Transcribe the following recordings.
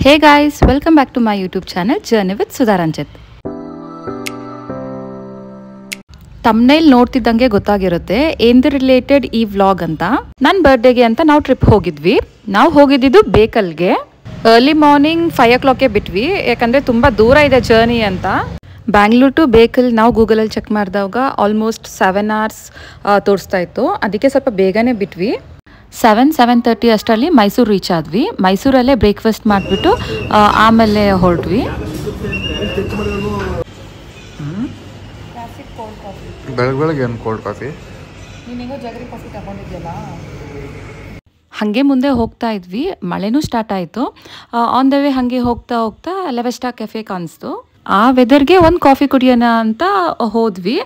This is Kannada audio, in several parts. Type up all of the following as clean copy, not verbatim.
Hey guys, welcome back to my YouTube channel Journey with Sudha Ranjit. Thumbnail ನೋಡ್ತಿದ್ದಂಗೆ ಗೊತ್ತಾಗಿರುತ್ತೆ ಏನದು ರಿಲೇಟೆಡ್ ಈ ವ್ಲಾಗ್ ಅಂತ. ನನ್ನ ಬರ್ತ್ಡೇಗೆ ಅಂತ ನಾವು ಟ್ರಿಪ್ ಹೋಗಿದ್ವಿ. ನಾವು ಹೋಗಿದ್ದು ಬೇಕಲ್ಗೆ. ಅರ್ಲಿ ಮಾರ್ನಿಂಗ್ 5 o'clockಗೆ ಬಿಟ್ವಿ ಯಾಕಂದ್ರೆ ತುಂಬಾ ದೂರ ಇದೆ ಜರ್ನಿ ಅಂತ. ಬ್ಯಾಂಗ್ಳೂರ್ ಟು ಬೇಕಲ್ ನಾವು ಗೂಗಲಲ್ಲಿ ಚೆಕ್ ಮಾಡಿದಾಗ ಆಲ್ಮೋಸ್ಟ್ 7 hours ತೋರಿಸ್ತಾ ಇತ್ತು. ಅದಕ್ಕೆ ಸ್ವಲ್ಪ ಬೇಗನೆ ಬಿಟ್ವಿ. 7:30 ಅಷ್ಟರಲ್ಲಿ ಮೈಸೂರು ರೀಚ್ ಆದ್ವಿ. ಮೈಸೂರಲ್ಲೇ ಬ್ರೇಕ್ಫಾಸ್ಟ್ ಮಾಡಿಬಿಟ್ಟು ಆಮೇಲೆ ಹೊರಟ್ವಿ. ಬೆಳಗ್ಗೆ ಕೋಲ್ಡ್ ಕಾಫಿ ಹಾಗೆ ಮುಂದೆ ಹೋಗ್ತಾ ಇದ್ವಿ. ಮಳೆನೂ ಸ್ಟಾರ್ಟ್ ಆಯಿತು. ಆನ್ ದ ವೇ ಹಾಗೆ ಹೋಗ್ತಾ ಹೋಗ್ತಾ ಲೆವೆಸ್ಟಾ ಕೆಫೆ ಕಾಣಿಸ್ತು. ಆ ವೆದರ್ಗೆ ಒಂದು ಕಾಫಿ ಕುಡಿಯೋಣ ಅಂತ ಹೋದ್ವಿ.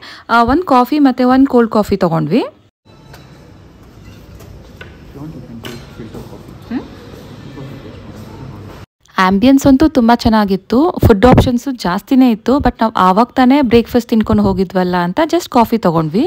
ಒಂದು ಕಾಫಿ ಮತ್ತು ಒಂದು ಕೋಲ್ಡ್ ಕಾಫಿ ತೊಗೊಂಡ್ವಿ. ಆಂಬಿಯನ್ಸ್ ಅಂತೂ ತುಂಬ ಚೆನ್ನಾಗಿತ್ತು. ಫುಡ್ ಆಪ್ಷನ್ಸು ಜಾಸ್ತಿನೇ ಇತ್ತು. ಬಟ್ ನಾವು ಆವಾಗ ತಾನೇ ಬ್ರೇಕ್ಫಾಸ್ಟ್ ತಿನ್ಕೊಂಡು ಹೋಗಿದ್ವಲ್ಲ ಅಂತ ಜಸ್ಟ್ ಕಾಫಿ ತೊಗೊಂಡ್ವಿ.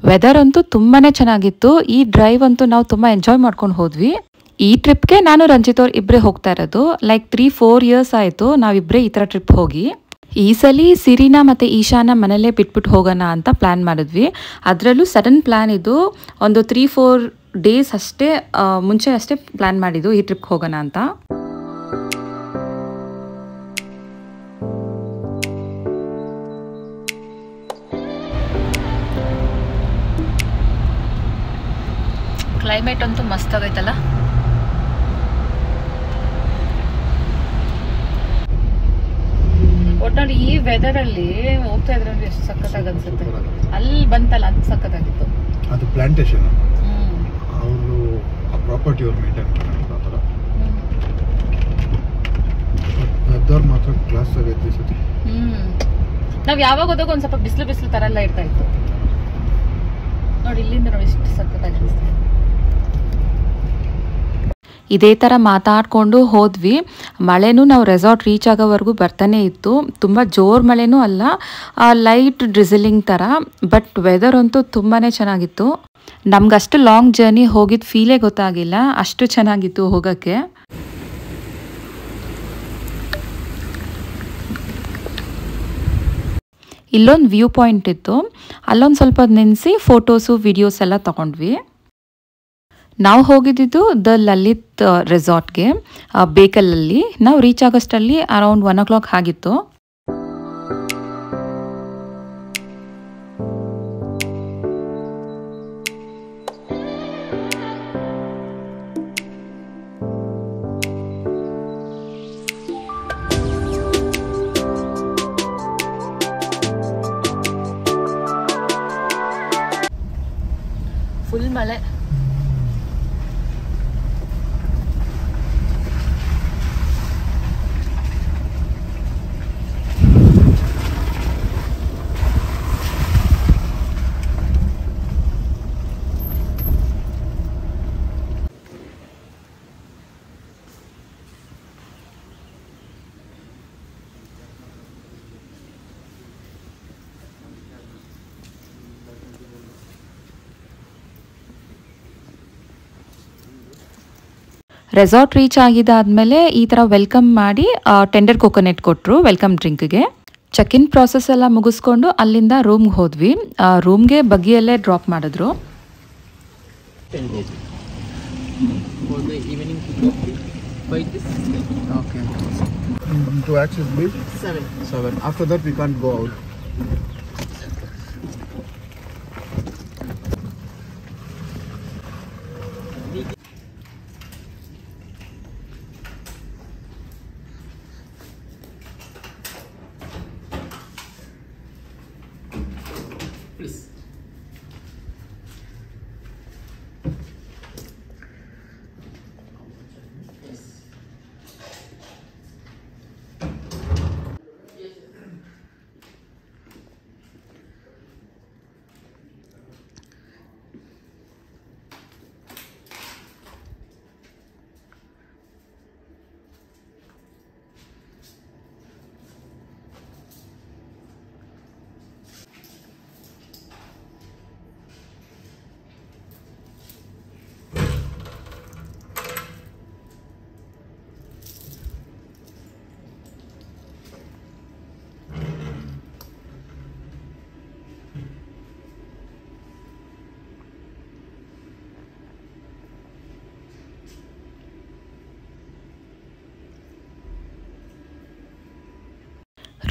ವೆದರ್ ಅಂತೂ ತುಂಬಾ ಚೆನ್ನಾಗಿತ್ತು. ಈ ಡ್ರೈವ್ ಅಂತೂ ನಾವು ತುಂಬ ಎಂಜಾಯ್ ಮಾಡ್ಕೊಂಡು ಹೋದ್ವಿ. ಈ ಟ್ರಿಪ್ಗೆ ನಾನು ರಂಜಿತ್ ಅವ್ರು ಇಬ್ಬರೇ ಹೋಗ್ತಾ ಇರೋದು. ಲೈಕ್ 3-4 years ಆಯಿತು ನಾವಿಬ್ಬರೇ ಈ ಥರ ಟ್ರಿಪ್ ಹೋಗಿ. ಈ ಸಲ ಸಿರಿನಾ ಮತ್ತು ಈಶಾನ ಮನೇಲೇ ಬಿಟ್ಬಿಟ್ಟು ಹೋಗೋಣ ಅಂತ ಪ್ಲ್ಯಾನ್ ಮಾಡಿದ್ವಿ. ಅದರಲ್ಲೂ ಸಡನ್ ಪ್ಲ್ಯಾನ್ ಇದು. ಒಂದು 3-4 days ಅಷ್ಟೇ ಮುಂಚೆ ಅಷ್ಟೇ ಪ್ಲ್ಯಾನ್ ಮಾಡಿದ್ದು ಈ ಟ್ರಿಪ್ಗೆ ಹೋಗೋಣ ಅಂತ. ಕ್ಲೈಮೇಟ್ ಅಂತೂ ಮಸ್ತ್ ಆಗೈತಲ್ಲ. ಒಟ್ನಲ್ಲಿ ಈ ವೆದರ್ ಅಲ್ಲಿ ಹೋಗ್ತಾ ಇದ್ರೆ ಎಷ್ಟು ಸಖತ್ತಾಗಿ ಅನ್ಸುತ್ತೆ. ಅಲ್ಲಿ ಬಂತಲ್ಲ ಅದು ಸಖತ್ತಾಗಿತ್ತು. ಅದು ಪ್ಲಾಂಟೇಶನ್ ಅವರು ಆ ಪ್ರಾಪರ್ಟಿ ಅವ್ರು ಮೇಂಟೈನ್ ಮಾಡ್ತಾರೆ ಆ ಥರ. ವೆದರ್ ಮಾತ್ರ ಕ್ಲಾಸ್ ಆಗೈತೆ ಈ ಸತಿ. ನಾವು ಯಾವಾಗ ಹೋದಾಗ ಒಂದು ಸ್ವಲ್ಪ ಬಿಸಿಲು ತರ ಎಲ್ಲ ಇರ್ತಾ ಇತ್ತು ನೋಡಿ. ಇಲ್ಲಿಂದ ನೋಡಿ ಎಷ್ಟು ಸಖತ್ತಾಗಿ ಅನಿಸ್ತದೆ. ಇದೇ ಥರ ಮಾತಾಡಿಕೊಂಡು ಹೋದ್ವಿ. ಮಳೆನೂ ನಾವು ರೆಸಾರ್ಟ್ ರೀಚ್ ಆಗೋವರೆಗೂ ಬರ್ತಾನೆ ಇತ್ತು. ತುಂಬ ಜೋರು ಮಳೆನೂ ಅಲ್ಲ, ಲೈಟ್ ಡ್ರಿಸಲಿಂಗ್ ಥರ. ಬಟ್ ವೆದರ್ ಅಂತೂ ತುಂಬಾ ಚೆನ್ನಾಗಿತ್ತು. ನಮ್ಗಷ್ಟು ಲಾಂಗ್ ಜರ್ನಿ ಹೋಗಿದ್ದು ಫೀಲೇ ಗೊತ್ತಾಗಿಲ್ಲ, ಅಷ್ಟು ಚೆನ್ನಾಗಿತ್ತು ಹೋಗೋಕ್ಕೆ. ಇಲ್ಲೊಂದು ವ್ಯೂ ಪಾಯಿಂಟ್ ಇತ್ತು, ಅಲ್ಲೊಂದು ಸ್ವಲ್ಪ ನಿಲ್ಲಿಸಿ ಫೋಟೋಸು ವಿಡಿಯೋಸ್ ಎಲ್ಲ ತಗೊಂಡ್ವಿ. ನಾವು ಹೋಗಿದ್ದು ದ ಲಲಿತ್ ರೆಸಾರ್ಟ್ಗೆ ಬೇಕಲಲ್ಲಿ. ನಾವು ರೀಚ್ ಆಗೋಷ್ಟರಲ್ಲಿ ಅರೌಂಡ್ 1 o'clock ಆಗಿತ್ತು. ಫುಲ್ ಮಳೆ. ರೆಸಾರ್ಟ್ ರೀಚ್ ಆಗಿದ್ದಾದಮೇಲೆ ಈ ಥರ ವೆಲ್ಕಮ್ ಮಾಡಿ ಟೆಂಡರ್ ಕೋಕೋನಟ್ ಕೊಟ್ಟರು ವೆಲ್ಕಮ್ ಡ್ರಿಂಕ್ಗೆ. ಚೆಕ್ ಇನ್ ಪ್ರಾಸೆಸ್ ಎಲ್ಲ ಮುಗಿಸ್ಕೊಂಡು ಅಲ್ಲಿಂದ ರೂಮ್ಗೆ ಹೋದ್ವಿ. ರೂಮ್ಗೆ ಬಗ್ಗಿಯಲ್ಲೇ ಡ್ರಾಪ್ ಮಾಡಿದ್ರು.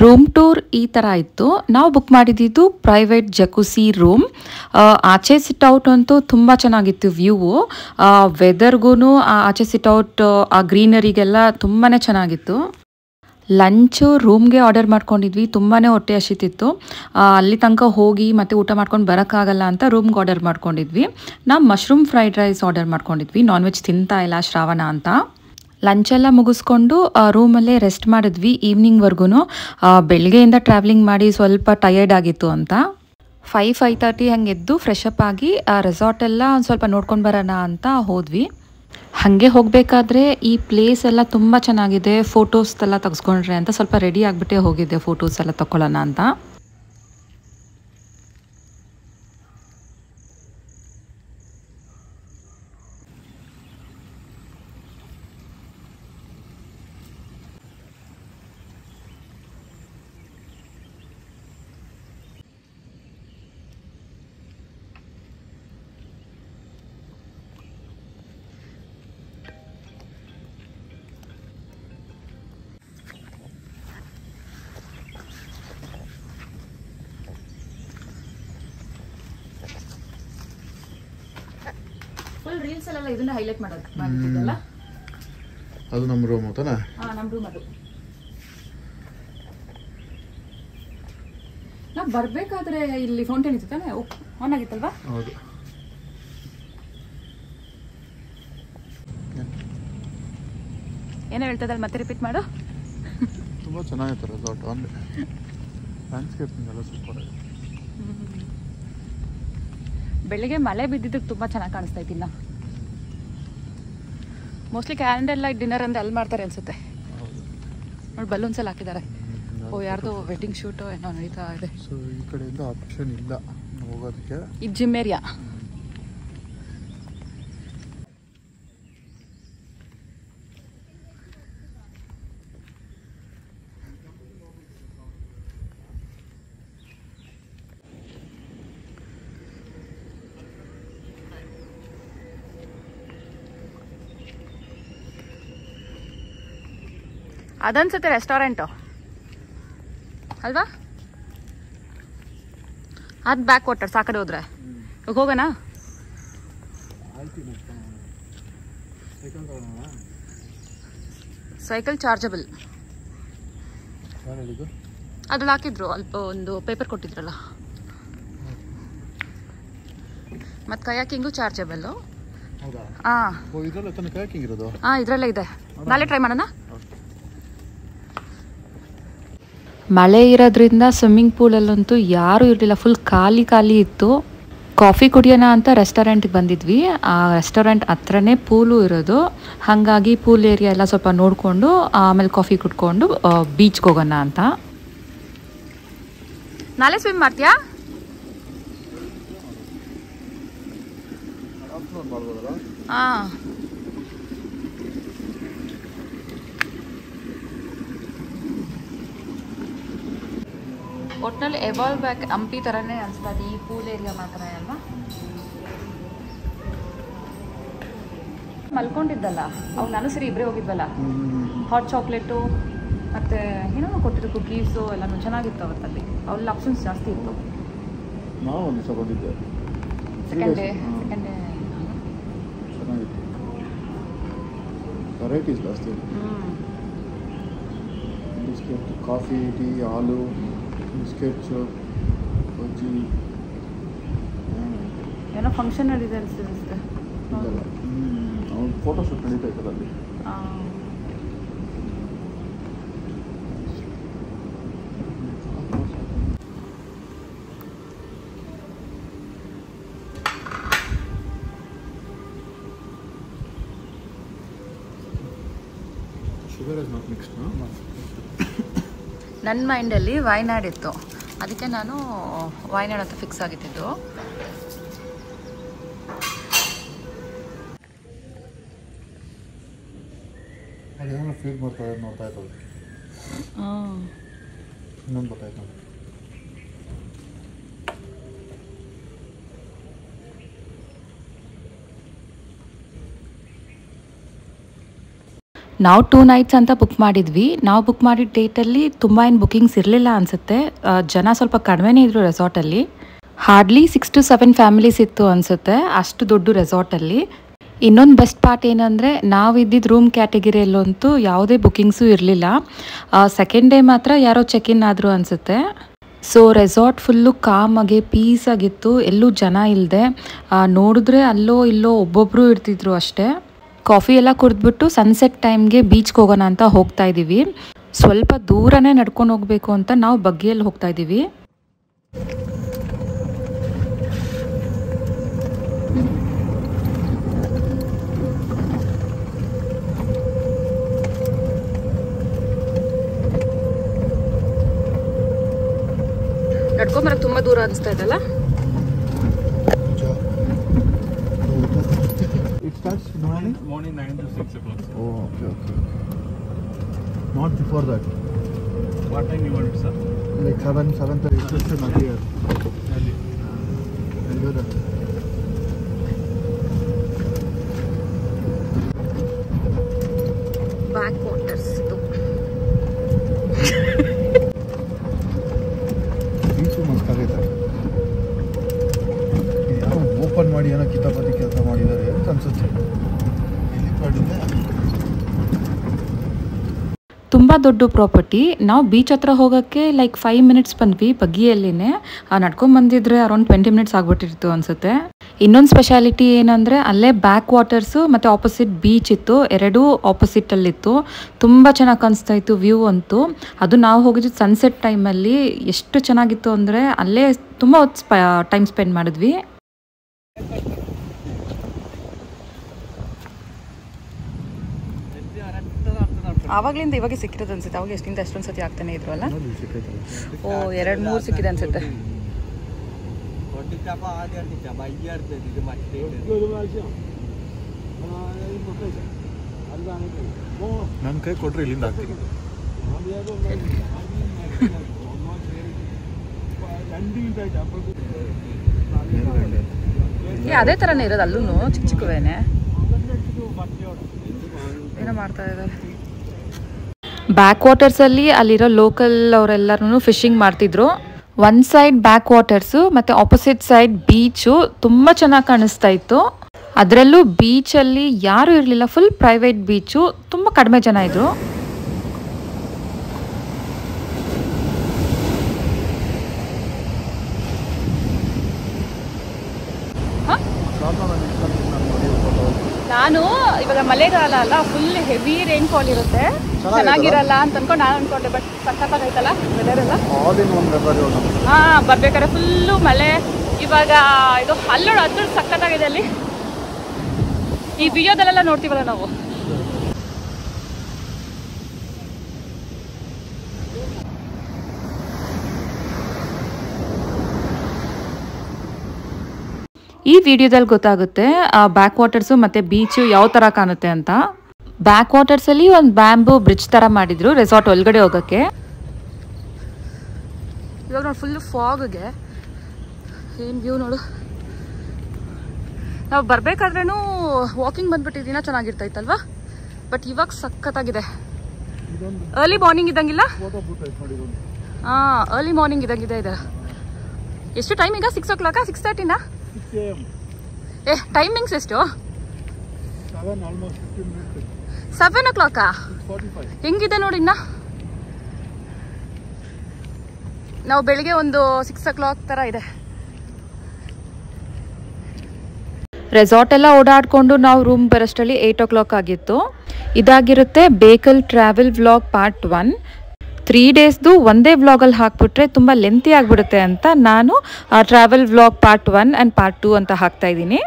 ರೂಮ್ ಟೂರ್ ಈ ಥರ ಇತ್ತು. ನಾವು ಬುಕ್ ಮಾಡಿದ್ದು ಪ್ರೈವೇಟ್ ಜಕುಸಿ ರೂಮ್. ಆಚೆ ಸಿಟ್ಔಟ್ ಅಂತೂ ತುಂಬ ಚೆನ್ನಾಗಿತ್ತು ವ್ಯೂವು. ವೆದರ್ಗೂ ಆಚೆ ಸಿಟ್ಔಟ್ ಆ ಗ್ರೀನರಿಗೆಲ್ಲ ತುಂಬಾ ಚೆನ್ನಾಗಿತ್ತು. ಲಂಚು ರೂಮ್ಗೆ ಆರ್ಡರ್ ಮಾಡ್ಕೊಂಡಿದ್ವಿ. ತುಂಬಾ ಹೊಟ್ಟೆ ಹಸಿತಿತ್ತು. ಅಲ್ಲಿ ತನಕ ಹೋಗಿ ಮತ್ತೆ ಊಟ ಮಾಡ್ಕೊಂಡು ಬರೋಕ್ಕಾಗಲ್ಲ ಅಂತ ರೂಮ್ಗೆ ಆರ್ಡರ್ ಮಾಡ್ಕೊಂಡಿದ್ವಿ. ನಾವು ಮಶ್ರೂಮ್ ಫ್ರೈಡ್ ರೈಸ್ ಆರ್ಡರ್ ಮಾಡ್ಕೊಂಡಿದ್ವಿ. ನಾನ್ ವೆಜ್ ತಿಂತಾ ಇಲ್ಲ ಶ್ರಾವಣ ಅಂತ. ಲಂಚೆಲ್ಲ ಮುಗಿಸ್ಕೊಂಡು ರೂಮಲ್ಲೇ ರೆಸ್ಟ್ ಮಾಡಿದ್ವಿ ಈವ್ನಿಂಗ್ವರೆಗೂ. ಬೆಳಗ್ಗೆಯಿಂದ ಟ್ರಾವೆಲಿಂಗ್ ಮಾಡಿ ಸ್ವಲ್ಪ ಟಯರ್ಡ್ ಆಗಿತ್ತು ಅಂತ 5:30 ಹಂಗೆ ಎದ್ದು ಫ್ರೆಶ್ ಅಪ್ ಆಗಿ ರೆಸಾರ್ಟೆಲ್ಲ ಒಂದು ಸ್ವಲ್ಪ ನೋಡ್ಕೊಂಡು ಬರೋಣ ಅಂತ ಹೋದ್ವಿ. ಹಾಗೆ ಹೋಗಬೇಕಾದ್ರೆ ಈ ಪ್ಲೇಸ್ ಎಲ್ಲ ತುಂಬ ಚೆನ್ನಾಗಿದೆ, ಫೋಟೋಸ್ ಎಲ್ಲ ತೆಗೆಸ್ಕೊಂಡ್ರೆ ಅಂತ ಸ್ವಲ್ಪ ರೆಡಿ ಆಗಿಬಿಟ್ಟೆ ಹೋಗಿದ್ದೆ ಫೋಟೋಸ್ ಎಲ್ಲ ತಗೊಳ್ಳೋಣ ಅಂತ. ಫುಲ್ ರೀಲ್ಸ್ ಎಲ್ಲ ಇದನ್ನ ಹೈಲೈಟ್ ಮಾಡಿದ್ದಲ್ಲ. ಅದು ನಮ್ಮ ರೂಮ್ ತಾನೆ? ನಮ್ಮ ರೂಮ್ ಅದು. ನಾವು ಬರ್ಬೇಕಾದ್ರೆ ಇಲ್ಲಿ ಫೌಂಟೇನ್ ಇತ್ತು ತಾನೆ, ಆನ್ ಆಗಿತ್ತಲ್ವಾ? ಹೌದು. ಏನೋ ಹೇಳ್ತದಲ್ಲ, ಮತ್ತೆ ರಿಪೀಟ್ ಮಾಡು. ತುಂಬ ಚೆನ್ನಾಗಿತ್ತು ರೆಸಾರ್ಟ್. ಒಂದು ಲ್ಯಾಂಡ್ಸ್ಕೇಪಿಂಗ್ ಎಲ್ಲ ಸೂಪರ್ ಆಗಿದೆ. ಬೆಳಿಗ್ಗೆ ಮಳೆ ಬಿದ್ದಿದ್ದಕ್ಕೆ ತುಂಬ ಚೆನ್ನಾಗಿ ಕಾಣಿಸ್ತಾ ಇದ್ದಿಲ್ಲ. ಮೋಸ್ಟ್ಲಿ ಕ್ಯಾಂಡಲ್ ಲೈಟ್ ಡಿನ್ನರ್ ಅಂತ ಅಲ್ಲಿ ಮಾಡ್ತಾರೆ ಅನ್ಸುತ್ತೆ. ನೋಡಿ ಬಲೂನ್ಸ್ ಎಲ್ಲ ಹಾಕಿದ್ದಾರೆ. ಯಾರ್ದು ವೆಡ್ಡಿಂಗ್ ಶೂಟು ಏನೋ ನಡೀತಾ ಇದೆ. ಸೊ ಈ ಕಡೆಯಿಂದ ಆಪ್ಷನ್ ಇಲ್ಲ ಹೋಗೋದಕ್ಕೆ. ಇದು ಜಿಮ್ ಏರಿಯಾ. ಅದನ್ಸುತ್ತೆ ರೆಸ್ಟೋರೆಂಟು ಅಲ್ವಾ? ಅದು ಬ್ಯಾಕ್ ವಾಟರ್ಸ್ ಆ ಕಡೆ ಹೋದ್ರೆ ಹೋಗೋಣ. ಸೈಕಲ್ ಚಾರ್ಜಬಲ್ ಅದ್ರಲ್ಲಿ ಹಾಕಿದ್ರು, ಅಲ್ಪ ಒಂದು ಪೇಪರ್ ಕೊಟ್ಟಿದ್ರಲ್ಲ. ಮತ್ತು ಕಯಾಕಿಂಗು ಚಾರ್ಜಬಲ್ಲು. ಇದರಲ್ಲೇ ಇದೆ. ನಾಳೆ ಟ್ರೈ ಮಾಡೋಣ. ಮಳೆ ಇರೋದ್ರಿಂದ ಸ್ವಿಮ್ಮಿಂಗ್ ಪೂಲಲ್ಲಂತೂ ಯಾರೂ ಇರಲಿಲ್ಲ, ಫುಲ್ ಖಾಲಿ ಖಾಲಿ ಇತ್ತು. ಕಾಫಿ ಕುಡಿಯೋಣ ಅಂತ ರೆಸ್ಟೋರೆಂಟ್ಗೆ ಬಂದಿದ್ವಿ. ಆ ರೆಸ್ಟೋರೆಂಟ್ ಹತ್ರನೇ ಪೂಲು ಇರೋದು. ಹಾಗಾಗಿ ಪೂಲ್ ಏರಿಯಾ ಎಲ್ಲ ಸ್ವಲ್ಪ ನೋಡಿಕೊಂಡು ಆಮೇಲೆ ಕಾಫಿ ಕುಡ್ಕೊಂಡು ಬೀಚ್ಗೆ ಹೋಗೋಣ ಅಂತ. ನಾಳೆ ಸ್ವಿಮ್ ಮಾಡ್ತೀಯಾ? ಹಾಂ, ಒಟ್ಟಿನಲ್ಲಿ ಎವಾಲ್ವ್ ಬ್ಯಾಕ್ ಹಂಪಿ ಥರನೇ ಅನಿಸ್ತದೆ ಈ ಪೂಲ್ ಏರಿಯಾ ಮಾತ್ರ ಅಲ್ವಾ? ಮಲ್ಕೊಂಡಿದ್ದಲ್ಲ ಅವು ನಾನು ಸರಿ ಇಬ್ಬರೇ ಹೋಗಿದ್ವಲ್ಲ. ಹಾಟ್ ಚಾಕ್ಲೇಟು ಮತ್ತು ಏನೋ ಕೊಟ್ಟಿದ್ದು ಕುಕೀಸು ಎಲ್ಲನೂ ಚೆನ್ನಾಗಿತ್ತು ಅವತ್ತಲ್ಲಿ. ಅವಲ್ಲಿ ಆಪ್ಷನ್ಸ್ ಜಾಸ್ತಿ ಇತ್ತು. ನಾವು ಒಂದು ದಿವಸ ಬಂದಿದ್ದೆ, ಸೆಕೆಂಡ್ ಡೇ ಚೆನ್ನಾಗಿತ್ತು. ವೆರೈಟೀಸ್ ಜಾಸ್ತಿ ಇತ್ತು. ಬಿಸ್ಕೆಟ್, ಕಾಫಿ, ಟೀ, ಹಾಲು, ಬಿಸ್ಕೆಟ್ಸು, ಬಜ್ಜಿ, ಏನೋ ಫಂಕ್ಷನ್ ನಡೀದೆ ಅನಿಸುತ್ತೆ. ಅವ್ನು ಫೋಟೋಶೂಟ್ ನಡೀತಾ ಇತ್ತು ಅಲ್ಲಿ. Sugar is not mixed. ನನ್ನ ಮೈಂಡಲ್ಲಿ ವೈನಾಡ್ ಇತ್ತು, ಅದಕ್ಕೆ ನಾನು ವೈನಾಡ್ ಅಂತ ಫಿಕ್ಸ್ ಆಗಿದ್ದು. ಅದೇನೋ ಫೀಲ್ ಮಾಡ್ತಾ ನೋಡ್ತಾ ಇರ್ತದೆ. ಇನ್ನೊಂದು ಗೊತ್ತಾಯ್ತು ನೋಡಿ. ನಾವು 2 ನೈಟ್ಸ್ ಅಂತ ಬುಕ್ ಮಾಡಿದ್ವಿ. ನಾವು ಬುಕ್ ಮಾಡಿದ ಡೇಟಲ್ಲಿ ತುಂಬ ಏನು ಬುಕಿಂಗ್ಸ್ ಇರಲಿಲ್ಲ ಅನಿಸುತ್ತೆ. ಜನ ಸ್ವಲ್ಪ ಕಡಿಮೆನೇ ಇದ್ದರು ರೆಸಾರ್ಟಲ್ಲಿ. ಹಾರ್ಡ್ಲಿ 6 to 7 ಫ್ಯಾಮಿಲೀಸ್ ಇತ್ತು ಅನಿಸುತ್ತೆ ಅಷ್ಟು ದೊಡ್ಡ ರೆಸಾರ್ಟಲ್ಲಿ. ಇನ್ನೊಂದು ಬೆಸ್ಟ್ ಪಾರ್ಟ್ ಏನಂದರೆ ನಾವು ಇದ್ದಿದ್ದು ರೂಮ್ ಕ್ಯಾಟಗಿರಿಯಲ್ಲಂತೂ ಯಾವುದೇ ಬುಕಿಂಗ್ಸು ಇರಲಿಲ್ಲ. ಸೆಕೆಂಡ್ ಡೇ ಮಾತ್ರ ಯಾರೋ ಚೆಕ್ ಇನ್ ಆದರು ಅನಿಸುತ್ತೆ. ಸೊ ರೆಸಾರ್ಟ್ ಫುಲ್ಲು ಕಾಮಾಗೆ ಪೀಸಾಗಿತ್ತು, ಎಲ್ಲೂ ಜನ ಇಲ್ಲದೆ. ನೋಡಿದ್ರೆ ಅಲ್ಲೋ ಇಲ್ಲೋ ಒಬ್ಬೊಬ್ಬರು ಇರ್ತಿದ್ರು ಅಷ್ಟೇ. ಕಾಫಿ ಎಲ್ಲ ಕುಡಿದ್ಬಿಟ್ಟು ಸನ್ಸೆಟ್ ಟೈಮ್ಗೆ ಬೀಚ್ಗೆ ಹೋಗೋಣ ಅಂತ ಹೋಗ್ತಾ ಇದ್ದೀವಿ. ಸ್ವಲ್ಪ ದೂರನೇ ನಡ್ಕೊಂಡು ಹೋಗಬೇಕು ಅಂತ ನಾವು ಬಗ್ಗಿಯಲ್ಲಿ ಹೋಗ್ತಾ ಇದ್ದೀವಿ. ನಡ್ಕೊಂಬರಕ್ಕೆ ತುಂಬ ದೂರ ಅನಿಸ್ತಾ ಇದೆಲ್ಲ. It starts morning 9 to 6 o'clock. Oh, okay. Not before that. What time you want it, sir? Like 7:30. Just not here. Early. I'll do that. Back waters. Beach ಮಸ್ತಾಗೈತೆ. ಯಾರೋ ಓಪನ್ ಮಾಡಿ ಏನೋ ಕಿತಾಪತಿ ಕೆಲಸ ಮಾಡಿದ್ದಾರೆ ಅಂತ ಅನ್ಸುತ್ತೆ. ಇಲ್ಲಿ ಕಡಿಮೆ ತುಂಬ ದೊಡ್ಡ ಪ್ರಾಪರ್ಟಿ. ನಾವು ಬೀಚ್ ಹತ್ರ ಹೋಗೋಕ್ಕೆ ಲೈಕ್ 5 minutes ಬಂದ್ವಿ ಬಗ್ಗಿಯಲ್ಲಿನೇ. ನಡ್ಕೊಂಡು ಬಂದಿದ್ರೆ ಅರೌಂಡ್ 20 minutes ಆಗ್ಬಿಟ್ಟಿರ್ತು ಅನಿಸುತ್ತೆ. ಇನ್ನೊಂದು ಸ್ಪೆಷಾಲಿಟಿ ಏನಂದರೆ ಅಲ್ಲೇ ಬ್ಯಾಕ್ ವಾಟರ್ಸು ಮತ್ತು ಆಪೋಸಿಟ್ ಬೀಚ್ ಇತ್ತು, ಎರಡೂ ಆಪೋಸಿಟಲ್ಲಿತ್ತು. ತುಂಬ ಚೆನ್ನಾಗಿ ಕಾಣಿಸ್ತಾ ಇತ್ತು ವ್ಯೂ ಅಂತೂ. ಅದು ನಾವು ಹೋಗಿದ್ದು ಸನ್ಸೆಟ್ ಟೈಮಲ್ಲಿ. ಎಷ್ಟು ಚೆನ್ನಾಗಿತ್ತು ಅಂದರೆ ಅಲ್ಲೇ ತುಂಬ ಹೊತ್ತು ಟೈಮ್ ಸ್ಪೆಂಡ್ ಮಾಡಿದ್ವಿ. ಆವಾಗಲಿಂದ ಇವಾಗ ಸಿಕ್ಕಿರೋದು ಅನ್ಸುತ್ತೆ. ಅವಾಗ ಎಷ್ಟಿಂದ ಅಷ್ಟೊಂದು ಸತಿ ಆಗ್ತಾನೆ ಇದ್ರು ಅಲ್ಲ. ಓ 2-3 ಸಿಕ್ಕಿದೆ ಅನ್ಸುತ್ತೆ. ನನ್ನ ಕೈ ಕೊಟ್ರೆ ಇಲ್ಲಿಂದ ಹಾಕ್ತೀನಿ. ಅದೇ ಥರನೇ ಇರೋದು ಅಲ್ಲೂ ಚಿಕ್ಕ ಚಿಕ್ಕವೇನೆ ಏನೋ ಮಾಡ್ತಾ ಇದ್ದಾರೆ. ಬ್ಯಾಕ್ ವಾಟರ್ಸಲ್ಲಿ ಅಲ್ಲಿರೋ ಲೋಕಲ್ ಅವರೆಲ್ಲರೂ ಫಿಶಿಂಗ್ ಮಾಡ್ತಿದ್ರು. ಒನ್ ಸೈಡ್ ಬ್ಯಾಕ್ ವಾಟರ್ಸು ಮತ್ತು ಆಪೋಸಿಟ್ ಸೈಡ್ ಬೀಚು ತುಂಬ ಚೆನ್ನಾಗಿ ಕಾಣಿಸ್ತಾ ಇತ್ತು. ಅದರಲ್ಲೂ ಬೀಚಲ್ಲಿ ಯಾರೂ ಇರಲಿಲ್ಲ, ಫುಲ್ ಪ್ರೈವೇಟ್ ಬೀಚು. ತುಂಬ ಕಡಿಮೆ ಜನ ಇದ್ರು. ನಾನು ಇವಾಗ ಮಳೆಗಾಲ ಅಲ್ಲ, ಫುಲ್ ಹೆವಿ ರೈನ್ ಫಾಲ್ ಇರುತ್ತೆ, ಚೆನ್ನಾಗಿರಲ್ಲ ಅಂತ ಅನ್ಕೊಂಡು ನಾನು ಅನ್ಕೊಂಡೆ. ಬಟ್ ಸಖತ್ತಾಗೈತಲ್ಲ ವೆದರ್ ಎಲ್ಲ. ಬರ್ಬೇಕಾದ್ರೆ ಫುಲ್ಲು ಮಳೆ. ಇವಾಗ ಇದು ಅಲ್ಲೋಡು ಅದು ಸಖತ್ತಾಗಿದೆ ಅಲ್ಲಿ. ಈ ವಿಡಿಯೋದಲ್ಲೆಲ್ಲ ನೋಡ್ತೀವಲ್ಲ ನಾವು. ಈ ವಿಡಿಯೋದಲ್ಲಿ ಗೊತ್ತಾಗುತ್ತೆ ಬ್ಯಾಕ್ ವಾಟರ್ಸು ಮತ್ತು ಬೀಚು ಯಾವ ಥರ ಕಾಣುತ್ತೆ ಅಂತ. ಬ್ಯಾಕ್ ವಾಟರ್ಸಲ್ಲಿ ಒಂದು ಬ್ಯಾಂಬೂ ಬ್ರಿಡ್ಜ್ ಥರ ಮಾಡಿದ್ರು ರೆಸಾರ್ಟ್ ಒಳಗಡೆ ಹೋಗೋಕ್ಕೆ. ಇವಾಗ ನೋಡಿ ಫುಲ್ಲು ಫಾಗ್ಗೆ ಏನು ವ್ಯೂ ನೋಡು. ನಾವು ಬರಬೇಕಾದ್ರೂ ವಾಕಿಂಗ್ ಬಂದ್ಬಿಟ್ಟಿದ್ದೀನ ಚೆನ್ನಾಗಿರ್ತಾಯಿತ್ತಲ್ವಾ. ಬಟ್ ಇವಾಗ ಸಖತ್ತಾಗಿದೆ. ಅರ್ಲಿ ಮಾರ್ನಿಂಗ್ ಇದ್ದಂಗಿಲ್ಲ. ಹಾಂ, ಅರ್ಲಿ ಮಾರ್ನಿಂಗ್ ಇದ್ದಂಗಿದೆ ಇದೆ. ಎಷ್ಟು ಟೈಮ್ ಈಗ? 6 o'clock 6:30 ಟೈಮಿಂಗ್ಸ್ ಎಷ್ಟು? 7 o'clock ಹೆಂಗಿದೆ ನೋಡಿ. ಇನ್ನ ನಾವು ಬೆಳಿಗ್ಗೆ ಒಂದು 6 o'clock ಥರ ಇದೆ. ರೆಸಾರ್ಟ್ ಎಲ್ಲ ಓಡಾಡಿಕೊಂಡು ನಾವು ರೂಮ್ ಬರೋಷ್ಟರಲ್ಲಿ 8 o'clock ಆಗಿತ್ತು. ಇದಾಗಿರುತ್ತೆ ಬೇಕಲ್ ಟ್ರಾವೆಲ್ ವ್ಲಾಗ್ ಪಾರ್ಟ್ 1. 3 daysದು ಒಂದೇ ವ್ಲಾಗಲ್ಲಿ ಹಾಕ್ಬಿಟ್ರೆ ತುಂಬ ಲೆಂತಿ ಆಗಿಬಿಡುತ್ತೆ ಅಂತ ನಾನು travel vlog part 1 and part 2 ಅಂತ ಹಾಕ್ತಾ ಇದ್ದೀನಿ.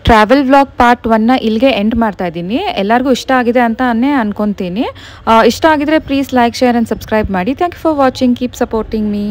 ಟ್ರಾವೆಲ್ ವ್ಲಾಗ್ ಪಾರ್ಟ್ 1ನ ಇಲ್ಲಿಗೆ ಎಂಡ್ ಮಾಡ್ತಾ ಇದ್ದೀನಿ. ಎಲ್ಲರಿಗೂ ಇಷ್ಟ ಆಗಿದೆ ಅಂತಾನೆ ಅನ್ಕೊತೀನಿ. ಇಷ್ಟ ಆಗಿದ್ರೆ please like, share and subscribe ಮಾಡಿ. Thank you for watching. Keep supporting me.